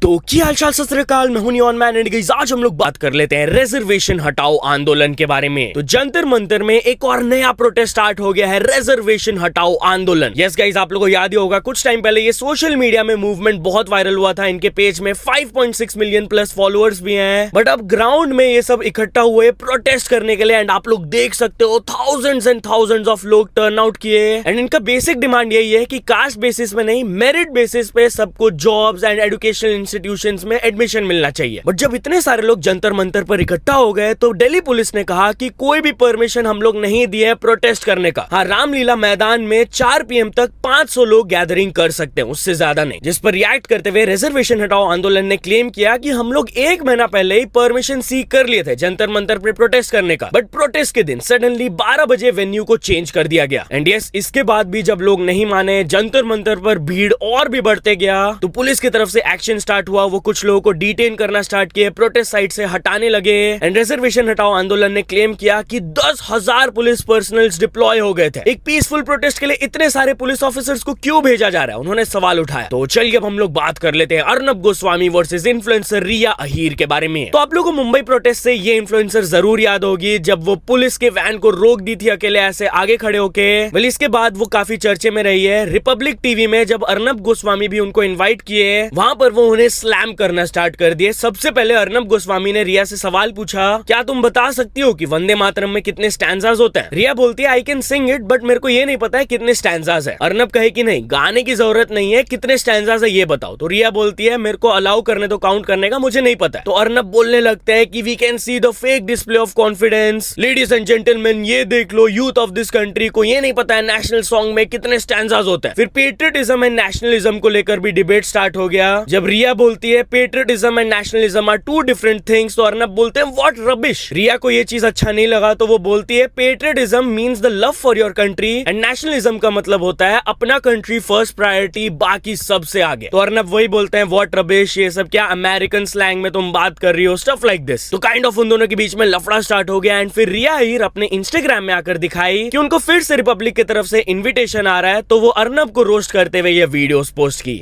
तो क्या हाल चाल सत श्री अकाल, मैं हूं नियॉन मैन एंड गाइस आज हम लोग बात कर लेते हैं रिजर्वेशन हटाओ आंदोलन के बारे में। तो जंतर मंतर में एक और नया प्रोटेस्ट स्टार्ट हो गया है, रिजर्वेशन हटाओ आंदोलन। यस गाइस, आप लोगों को याद ही होगा कुछ टाइम पहले ये सोशल मीडिया में मूवमेंट बहुत वायरल हुआ था। इनके पेज में 5.6 मिलियन प्लस फॉलोअर्स भी हैं। बट अब ग्राउंड में ये सब इकट्ठा हुए प्रोटेस्ट करने के लिए एंड आप लोग देख सकते हो थाउजेंड्स एंड थाउजेंड्स ऑफ लोग टर्न आउट किए एंड इनका बेसिक डिमांड यही है कि कास्ट बेसिस में नहीं, मेरिट बेसिस पे सबको जॉब्स एंड एजुकेशनल इंस्टीट्यूशंस में एडमिशन मिलना चाहिए। बट जब इतने सारे लोग जंतर मंतर पर इकट्ठा हो गए तो दिल्ली पुलिस ने कहा कि कोई भी परमिशन हम लोग नहीं दिए है प्रोटेस्ट करने का। हाँ, रामलीला मैदान में 4 PM तक 500 लोग गैदरिंग कर सकते हैं, उससे ज्यादा नहीं। जिस पर रिएक्ट करते हुए रिजर्वेशन हटाओ आंदोलन ने क्लेम किया कि हम लोग 1 महीना पहले ही परमिशन सीख कर लिए थे जंतर मंतर पर प्रोटेस्ट करने का, बट प्रोटेस्ट के दिन सडनली 12 बजे वेन्यू को चेंज कर दिया गया। एंड यस, इसके बाद भी जब लोग नहीं माने, जंतर मंतर पर भीड़ और भी बढ़ते गया तो पुलिस की तरफ से एक्शन स्टार्ट हुआ। वो कुछ लोगों को डिटेन करना स्टार्ट किए, प्रोटेस्ट साइट से हटाने लगे एंड रिजर्वेशन हटाओ आंदोलन ने क्लेम किया कि 10,000 पुलिस पर्सनल्स डिप्लॉय हो गए थे। एक पीसफुल प्रोटेस्ट के लिए इतने सारे पुलिस ऑफिसर्स को क्यों भेजा जा रहा है, उन्होंने सवाल उठाया। तो चलिए अब हम लोग बात कर लेते हैं अर्नब गोस्वामी वर्सेस इन्फ्लुएंसर रिया अहीर के बारे में। तो आप लोगों को मुंबई प्रोटेस्ट से ये इन्फ्लुएंसर जरूर याद होगी जब वो पुलिस के वैन को रोक दी थी अकेले ऐसे आगे खड़े होके। वेल, इसके बाद वो काफी चर्चे में रही है। रिपब्लिक टीवी में जब अर्नब गोस्वामी भी उनको इन्वाइट किए, वहां पर वो उन्हें स्लैम करना स्टार्ट कर दिए। सबसे पहले अर्नब गोस्वामी ने रिया से सवाल पूछा, क्या तुम बता सकती हो कि वंदे मातरम में कितने स्टैंजास होते हैं? रिया बोलती है, I can sing it but मेरे को ये नहीं पता है कितने स्टैंजास है। अर्नब कहे कि नहीं, गाने की जरूरत नहीं है, कितने स्टैंजास है ये बताओ। तो रिया बोलती है, मेरे को अलाउ करने तो काउंट करने का मुझे नहीं पता है। तो अर्नब बोलने लगते हैं कि we can see the fake display of confidence, ladies and gentleman ये देख लो, यूथ ऑफ दिस कंट्री को ये नहीं पता है नेशनल सॉन्ग में कितने स्टैंजास होते हैं। फिर पेट्रियटिज्म एंड नेशनलिज्म को लेकर भी डिबेट स्टार्ट हो गया। जब रिया बोलती है patriotism and nationalism are two different things, तो अर्नब बोलते हैं व्हाट रबिश। रिया को ये चीज अच्छा नहीं लगा तो वो बोलती है patriotism means the love for your country and nationalism का मतलब होता है अपना कंट्री फर्स्ट प्रायोरिटी, बाकी सबसे आगे। तो अर्नब वही बोलते हैं व्हाट रबिश, ये सब क्या अमेरिकन स्लैंग में तुम बात कर रही हो, स्टफ लाइक दिस। तो काइंड ऑफ उन दोनों के बीच में लफड़ा स्टार्ट हो गया एंड फिर रिया हीर अपने इंस्टाग्राम में आकर दिखाई कि उनको फिर से रिपब्लिक की तरफ से इन्विटेशन आ रहा है, तो वो अर्नब को रोस्ट करते हुए ये वीडियोस पोस्ट की।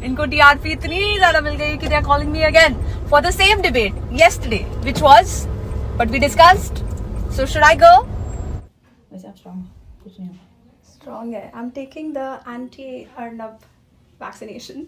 इनको टीआरपी इतनी ज्यादा मिल गई कि they are calling me again for the same debate yesterday which was but we discussed, so should I go? वैसे आप स्ट्रांग कुछ नहीं हो। Strong है। I'm taking the anti-Arnab vaccination.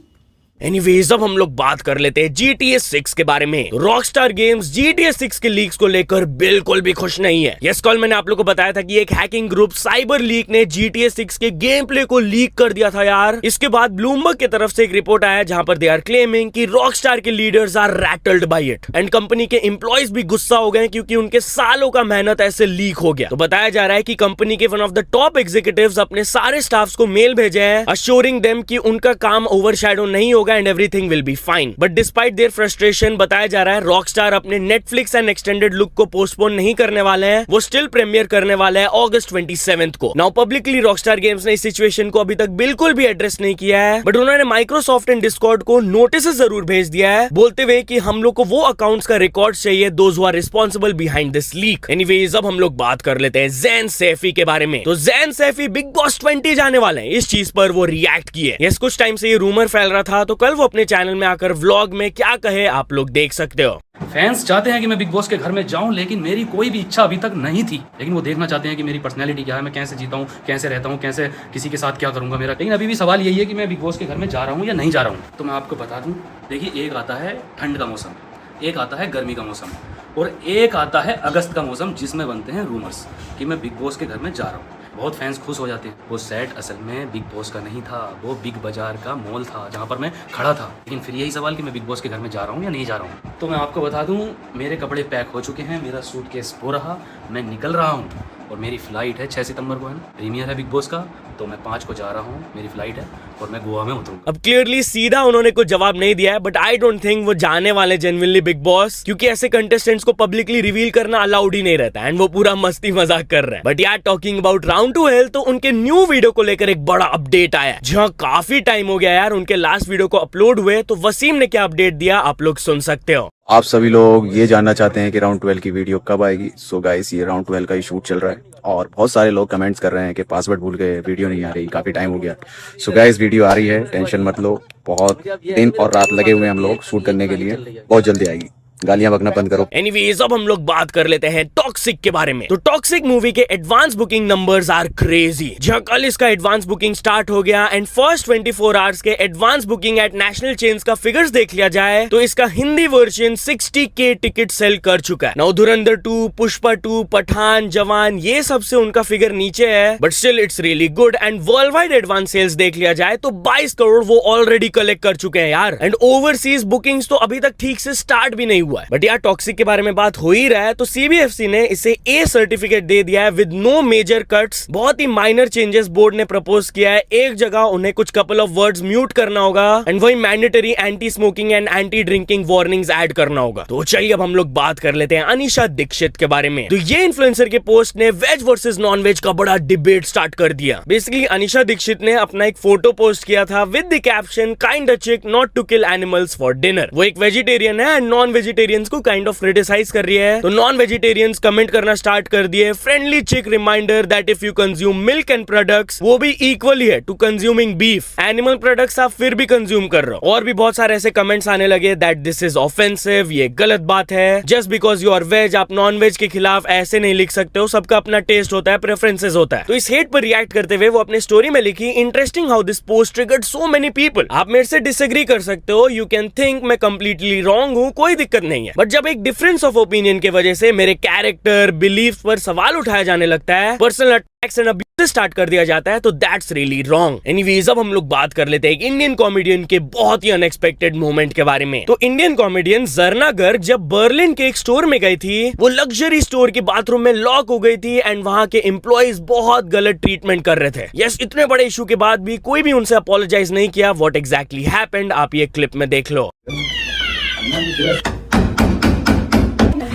Anyways, अब हम लोग बात कर लेते हैं GTA 6 के बारे में। रॉकस्टार गेम्स GTA 6 के लीक्स को लेकर बिल्कुल भी खुश नहीं है। यस, कल मैंने आप लोग को बताया था कि एक हैकिंग ग्रुप साइबर लीक ने GTA 6 के गेम प्ले को लीक कर दिया था यार। इसके बाद ब्लूमबर्ग की तरफ से एक रिपोर्ट आया जहां पर दे आर क्लेमिंग कि रॉकस्टार के leaders are rattled by it and company के एम्प्लॉयज भी गुस्सा हो गए क्योंकि उनके सालों का मेहनत ऐसे लीक हो गया। तो बताया जा रहा है कि कंपनी के one of the top executives अपने सारे स्टाफ्स को मेल भेजे हैं अश्योरिंग देम कि उनका काम ओवरशैडो नहीं होगा and everything will be fine. But despite there frustration, बताया जा रहा है रॉकस्टार अपने नेटफ्लिक्स एंड एक्सटेंडेड लुक को पोस्टपोन नहीं करने वाले हैं, वो स्टिल प्रीमियर करने वाले हैं अगस्त 27 को। नाउ पब्लिकली रॉकस्टार गेम्स ने इस सिचुएशन को अभी तक बिल्कुल भी एड्रेस नहीं किया है, बट उन्होंने माइक्रोसॉफ्ट एंड डिस्कॉर्ड को नोटिस जरूर भेज दिया है, बोलते हुए कि हम लोग को वो अकाउंट्स का रिकॉर्ड चाहिए those who are responsible behind this leak. Anyways, अब हम लोग बात कर लेते हैं ज़ैन सैफी के बारे में। तो ज़ैन सैफी बिग बॉस 20 जाने वाले हैं, इस चीज पर वो रिएक्ट किए। यस, कुछ टाइम से ये रूमर फैल रहा था, तो कल वो अपने चैनल में आकर व्लॉग में क्या कहे आप लोग देख सकते हो। फैंस चाहते हैं कि मैं बिग बॉस के घर में जाऊं, लेकिन मेरी कोई भी इच्छा अभी तक नहीं थी। लेकिन वो देखना चाहते हैं कि मेरी पर्सनैलिटी क्या है, मैं कैसे जीता हूं, कैसे रहता हूं, कैसे किसी के साथ क्या करूंगा मेरा। लेकिन अभी भी सवाल यही है कि मैं बिग बॉस के घर में जा रहा हूं या नहीं जा रहा हूं। तो मैं आपको बता दूं, देखिए, एक आता है ठंड का मौसम, एक आता है गर्मी का मौसम और एक आता है अगस्त का मौसम, जिसमें बनते हैं रूमर्स कि मैं बिग बॉस के घर में जा रहा हूँ। बहुत फैंस खुश हो जाते हैं। वो सेट असल में बिग बॉस का नहीं था, वो बिग बाजार का मॉल था जहाँ पर मैं खड़ा था। लेकिन फिर यही सवाल कि मैं बिग बॉस के घर में जा रहा हूँ या नहीं जा रहा हूँ। तो मैं आपको बता दूँ, मेरे कपड़े पैक हो चुके हैं, मेरा सूटकेस हो रहा, मैं निकल रहा हूँ और मेरी फ्लाइट है 6 सितंबर को, है ना, प्रीमियर है बिग बॉस का। तो मैं 5 को जा रहा हूँ, मेरी फ्लाइट है और मैं गोवा में उतरूंगा। अब क्लियरली सीधा उन्होंने कुछ जवाब नहीं दिया है, बट आई डोंट थिंक वो जाने वाले जेन्युइनली बिग बॉस, क्योंकि ऐसे कंटेस्टेंट्स को पब्लिकली रिवील करना अलाउड ही नहीं रहता एंड वो पूरा मस्ती मजाक कर रहे हैं। बट यार, talking about Round two Hell, तो उनके न्यू वीडियो को लेकर एक बड़ा अपडेट आया, जहाँ काफी टाइम हो गया यार उनके लास्ट वीडियो को अपलोड हुए। तो वसीम ने क्या अपडेट दिया आप लोग सुन सकते हो। आप सभी लोग ये जानना चाहते हैं कि राउंड 12 की वीडियो कब आएगी। सो गाइस, ये राउंड 12 का ही शूट चल रहा है और बहुत सारे लोग कमेंट्स कर रहे हैं कि पासवर्ड भूल गए, वीडियो नहीं आ रही, काफी टाइम हो गया। सो गाइस, वीडियो आ रही है, टेंशन मत लो। बहुत दिन और रात लगे हुए हैं हम लोग शूट करने के लिए, बहुत जल्दी आएगी। गालियां बकना बंद करो। एनीवेज, अब हम लोग बात कर लेते हैं टॉक्सिक के बारे में। तो टॉक्सिक मूवी के advance booking numbers are crazy. जहां कल इसका एडवांस बुकिंग स्टार्ट हो गया एंड फर्स्ट 24 आवर्स के advance booking at national chains का फिगर्स देख लिया जाए तो इसका Hindi version 60K ticket cell कर चुका है। नाउ धुरंधर 2, पुष्पा 2, पठान, जवान, ये सबसे उनका फिगर नीचे है, but still it's really good. And worldwide advance sales देख लिया जाए तो 22 करोड़ वो ऑलरेडी कलेक्ट कर चुके हैं यार। एंड ओवरसीज बुकिंग्स तो अभी तक ठीक से स्टार्ट भी नहीं हुआ है। बट यार, टॉक्सिक के बारे में बात हो ही रहा है तो CBFC ने इसे A सर्टिफिकेट दे दिया है विद नो मेजर कट्स। बहुत ही माइनर चेंजेस बोर्ड ने प्रपोज किया है। एक जगह उन्हें कुछ कपल ऑफ वर्ड्स म्यूट करना होगा एंड वही mandatory anti smoking and anti drinking warnings add करना होगा। तो चलिए अब हम लोग बात कर लेते हैं अनीशा दीक्षित के बारे में। तो ये इन्फ्लुएंसर के पोस्ट ने वेज वर्सेस नॉन वेज का बड़ा डिबेट स्टार्ट कर दिया। बेसिकली अनीशा दीक्षित ने अपना एक फोटो पोस्ट किया था with the caption kind chick not to kill animals for dinner. वो एक वेजिटेरियन है एंड नॉन वेजिटेरियंस को काइंड ऑफ क्रिटिसाइज कर रही है। तो नॉन वेजिटेरियंस कमेंट करना स्टार्ट कर दिए, friendly chick reminder that if you consume milk and products वो भी इक्वली है to consuming beef. Animal products आप फिर भी कंज्यूम कर रहे हो। और भी बहुत सारे ऐसे कमेंट्स आने लगे दैट दिस इज ऑफेंसिव, ये गलत बात है। Just because you are veg आप नॉन वेज के खिलाफ ऐसे नहीं लिख सकते हो। सबका अपना टेस्ट होता है, प्रेफरेंसेस होता है। तो इस हेट पर रिएक्ट करते हुए वो अपने स्टोरी में लिखी, interesting how this post triggered so many people. आप मेरे से डिसएग्री कर सकते हो, यू कैन थिंक मैं कंप्लीटली रॉन्ग हूँ, कोई दिक्कत नहीं है। बट जब एक डिफरेंस ऑफ ओपिनियन की वजह से मेरे कैरेक्टर बिलीफ पर सवाल उठाया जाने लगता है, personal attacks and abuse start कर दिया जाता है, तो दैट्स रियली रॉन्ग। एनीवेज, अब हम लोग बात कर लेते हैं एक इंडियन कॉमेडियन के बहुत ही अनएक्सपेक्टेड मोमेंट के बारे में। तो इंडियन कॉमेडियन जरना गर्ग जब बर्लिन के एक स्टोर में गई थी, वो लग्जरी स्टोर के बाथरूम में लॉक हो गई थी एंड वहां के एम्प्लॉइज बहुत गलत ट्रीटमेंट कर रहे थे। यस, इतने बड़े इशू के बाद भी कोई भी उनसे अपोलोजाइज नहीं किया। व्हाट एग्जैक्टली हैपेंड आप ये क्लिप में देख लो।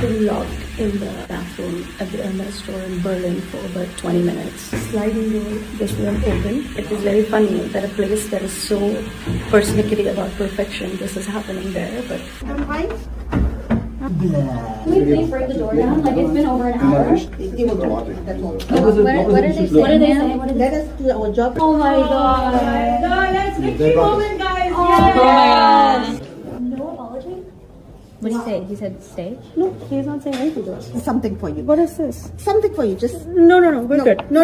Been locked in the bathroom at the Hermes store in Berlin for about 20 minutes. Sliding door just won't open. It is very funny that a place that is so persnickety about perfection, this is happening there. But Can we please break the door down? Like, it's been over an hour. What are they saying? Let us do our job. Oh my god. Let's make it moment, guys. Oh my god. No apology? What did he say? He said stay? No, he's not saying anything to us. Something for you. what is this? Something for you. Just No, we're good. No.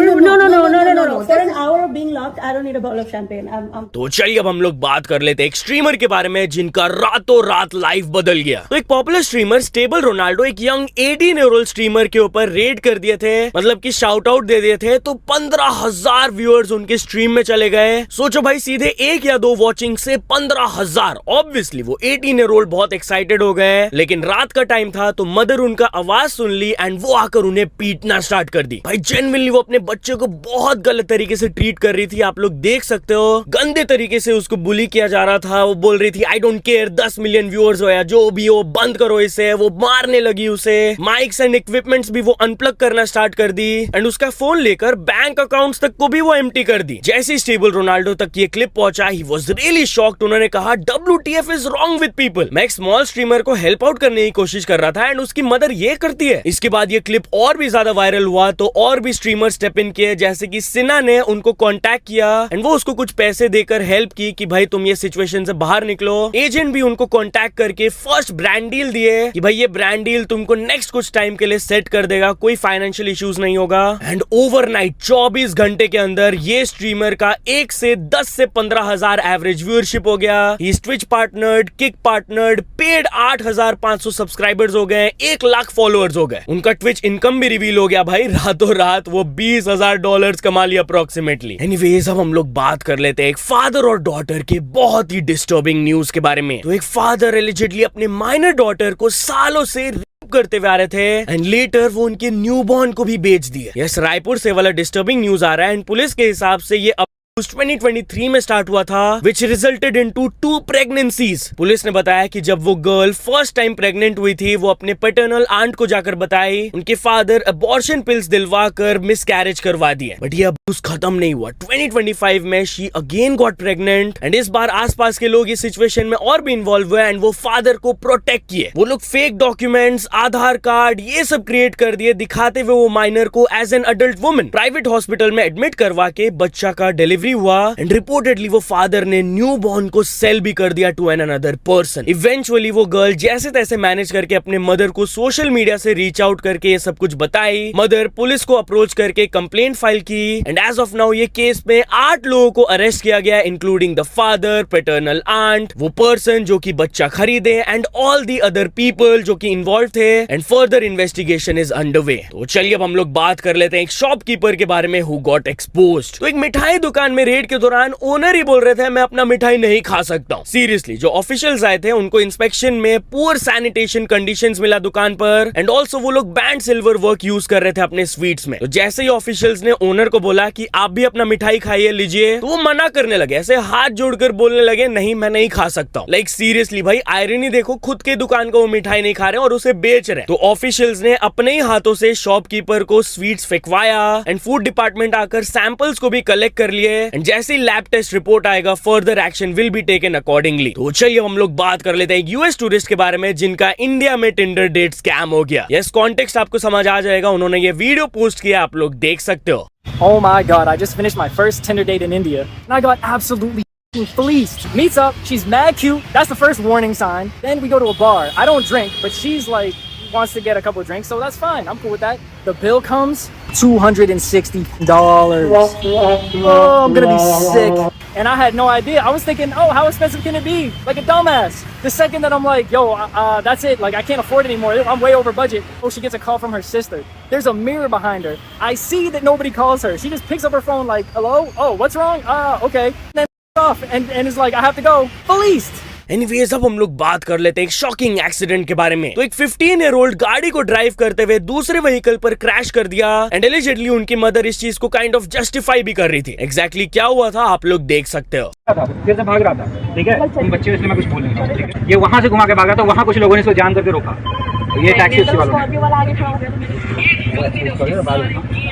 For an hour of being locked, I don't need a bottle of champagne. I'm तो चलिए अब हम लोग बात कर लेते हैं एक स्ट्रीमर के बारे में जिनका रातों रात लाइफ बदल गया। तो एक पॉपुलर स्ट्रीमर स्टेबल रोनाल्डो एक यंग 18-year-old स्ट्रीमर के ऊपर रेड कर दिए थे, मतलब कि शाउट आउट दे दिए थे, तो 15,000 व्यूअर्स उनके स्ट्रीम में चले गए। सोचो भाई, सीधे एक या दो वॉचिंग से 15,000। ऑब्वियसली वो 18-year-old बहुत एक्साइटेड हो गए, लेकिन रात का टाइम था तो मदर उनका आवाज सुन ली एंड वो आकर उन्हें पीटना स्टार्ट कर दी। भाई जेन्युइनली वो अपने बच्चे को बहुत गलत तरीके से ट्रीट कर रही थी। आप लोग देख सकते हो, गंदे तरीके से उसको बुली किया जा रहा था। वो बोल रही थी I don't care, 10 million viewers हो या जो भी हो, बंद करो इसे। वो मारने लगी उसे। माइक्स एंड इक्विपमेंट्स भी वो अनप्लग करना स्टार्ट कर दी एंड उसका फोन लेकर बैंक अकाउंट्स तक को भी वो एम्प्टी कर दी। जैसे स्टेबल रोनाल्डो तक ये क्लिप पहुंचा, ही वाज रियली शॉक्ड। उन्होंने कहा WTF is wrong with people. मैं एक स्मॉल स्ट्रीमर को हेल्प आउट करने की कोशिश कर रहा था एंड उसकी मदर ये करती है। इसके बाद ये क्लिप और भी ज्यादा वायरल हुआ तो और भी स्ट्रीमर स्टेप इन किए, जैसे कि सिन्हा ने उनको कांटेक्ट किया एंड वो उसको कुछ पैसे देकर हेल्प की कि भाई तुम ये सिचुएशन से बाहर निकलो। एजेंट भी उनको कांटेक्ट करके फर्स्ट ब्रांड डील दिए कि भाई ये ब्रांड डील तुमको नेक्स्ट कुछ टाइम के लिए सेट कर देगा, कोई फाइनेंशियल इश्यूज नहीं होगा। एंड ओवरनाइट 24 घंटे के अंदर ये स्ट्रीमर का 1 से 10 से 15,000 एवरेज व्यूअरशिप हो गया। He Twitch partnered, Kick partnered, paid 8,500 subscribers हो गए, 1 लाख फॉलोअर्स हो गए। उनका ट्विच इनकम भी रिवील हो गया भाई, रातों रात वो $20,000 कमा लिया अप्रोक्सीमेटली। एनीवेज, अब हम लोग बात कर लेते हैं एक फादर और डॉटर के बहुत ही डिस्टर्बिंग न्यूज के बारे में। तो एक फादर एलिजिडली अपने माइनर डॉटर को सालों से रेप करते हुए आ रहे थे एंड लेटर वो उनके न्यूबॉर्न को भी बेच दिए। यस, रायपुर से वाला डिस्टर्बिंग न्यूज आ रहा है एंड पुलिस के हिसाब से ये 2023 में स्टार्ट हुआ था, विच रिजल्टेड इनटू 2 प्रेगनेंसीज। पुलिस ने बताया कि जब वो गर्ल फर्स्ट टाइम प्रेग्नेंट हुई थी, वो अपने पैटर्नल आंट को जाकर बताई, उनके फादर अबॉर्शन पिल्स दिलवा कर मिसकैरेज करवा दिए। बट ये अब्यूज खत्म नहीं हुआ। 2025 में she again got pregnant and इस बार आसपास के लोग इस सिचुएशन में और भी इन्वॉल्व हुए एंड वो फादर को प्रोटेक्ट किए। वो लोग फेक डॉक्यूमेंट्स, आधार कार्ड ये सब क्रिएट कर दिए, दिखाते हुए वो माइनर को as an adult woman private hospital में एडमिट करवा के बच्चा का डिलीवरी हुआ एंड रिपोर्टेडली वो फादर ने न्यू बॉर्न को सेल भी कर दिया to an another person. Eventually वो गर्ल जैसे तैसे मैनेज करके अपने मदर को सोशल मीडिया से रीच आउट करके ये सब कुछ बताई। मदर पुलिस को अप्रोच करके कंप्लेंट फाइल की एंड एज ऑफ नाउ ये केस में 8 लोगों को अरेस्ट किया गया, including the father, paternal aunt, वो पर्सन जो कि बच्चा खरीदे and all the other people जो कि इन्वॉल्व थे and further investigation is underway. तो चलिए अब हम लोग बात कर लेते हैं एक शॉपकीपर के बारे में हु गॉट एक्सपोज्ड। तो एक मिठाई दुकान में रेड के दौरान ओनर ही बोल रहे थे मैं अपना मिठाई नहीं खा सकता हूँ। सीरियसली जो ऑफिशियल्स आए थे उनको इंस्पेक्शन में पुअर सैनिटेशन कंडीशंस मिला दुकान पर एंड ऑल्सो वो लोग बैंड सिल्वर वर्क यूज कर रहे थे अपने स्वीट्स में। तो जैसे ही ऑफिशियल्स ने ओनर को बोला कि आप भी अपना मिठाई खाइए लीजिए, तो वो मना करने लगे, ऐसे हाथ जोड़कर बोलने लगे नहीं मैं नहीं खा सकता हूँ। लाइक सीरियसली भाई, आयरनी देखो, खुद के दुकान का वो मिठाई नहीं खा रहे और उसे बेच रहे। तो ऑफिशियल्स ने अपने ही हाथों से शॉपकीपर को स्वीट्स फेंकवाया एंड फूड डिपार्टमेंट आकर सैंपल्स को भी कलेक्ट कर लिए एंड जैसे ही लैब टेस्ट रिपोर्ट आएगा further action will be taken accordingly. तो चलिए हम लोग बात कर लेते हैं यूएस टूरिस्ट के बारे में जिनका इंडिया में टिंडर डेट स्कैम हो गया। यस, कॉन्टेक्स्ट आपको समझ आ जाएगा, उन्होंने ये वीडियो पोस्ट किया, आप लोग देख सकते हो। Oh my god, I just finished my first Tinder date in India and I got absolutely fleeced. Meets up, she's mad cute, that's the first warning sign. Then we go to a bar. I don't drink, but she's like wants to get a couple drinks, so that's fine. I'm cool with that. The bill comes $260. Oh, I'm gonna be sick. And I had no idea. I was thinking, oh, how expensive can it be? Like a dumbass. The second that I'm like, yo, that's it. Like, I can't afford it anymore. I'm way over budget. Oh, she gets a call from her sister. There's a mirror behind her. I see that nobody calls her. She just picks up her phone like, hello? Oh, what's wrong? Okay. And then off and is like, I have to go. Fleeced. Anyways अब हम लोग बात कर लेते हैं एक shocking accident के बारे में। तो एक 15-year-old गाड़ी को ड्राइव करते हुए दूसरे व्हीकल पर क्रैश कर दिया एंड एलिजिडली उनकी मदर इस चीज को काइंड ऑफ जस्टिफाई भी कर रही थी। एग्जैक्टली क्या हुआ था आप लोग देख सकते हो। फिर से भाग रहा था, ठीक है, तुम बच्चे इसलिए मैं कुछ बोल नहीं, ठीक है, ये वहां से घुमा के भागा था, वहां कुछ लोगों ने इसको जान करके रोका, ये टैक्सी वालों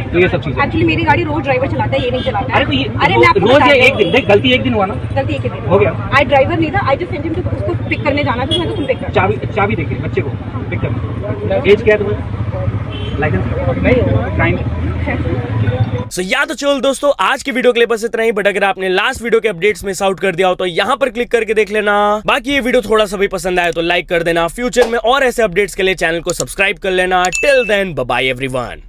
तो ये सब चीजें। एक्चुअली मेरी गाड़ी रोज ड्राइवर चलाता है, ये नहीं चलाता है। अरे मैं रोज या एक दिन, देख गलती एक दिन हुआ ना, गलती एक दिन हो गया। आई ड्राइवर नहीं था, I just sent him to उसको पिक करने जाना था, मैं तो तुम पिक कर। चाबी देखे बच्चे को पिक कर। एज क्या है तुम्हारी? लाइसेंस नहीं, क्राइम। सो या तो चलो दोस्तों, आज की वीडियो के लिए बस इतना ही। बट अगर आपने लास्ट वीडियो के अपडेट्स मिस आउट कर दिया हो तो यहाँ पर क्लिक करके देख लेना। बाकी ये वीडियो थोड़ा सा भी पसंद आया तो लाइक कर देना। फ्यूचर में और ऐसे अपडेट्स के लिए चैनल को सब्सक्राइब कर लेना। Till then bye bye everyone.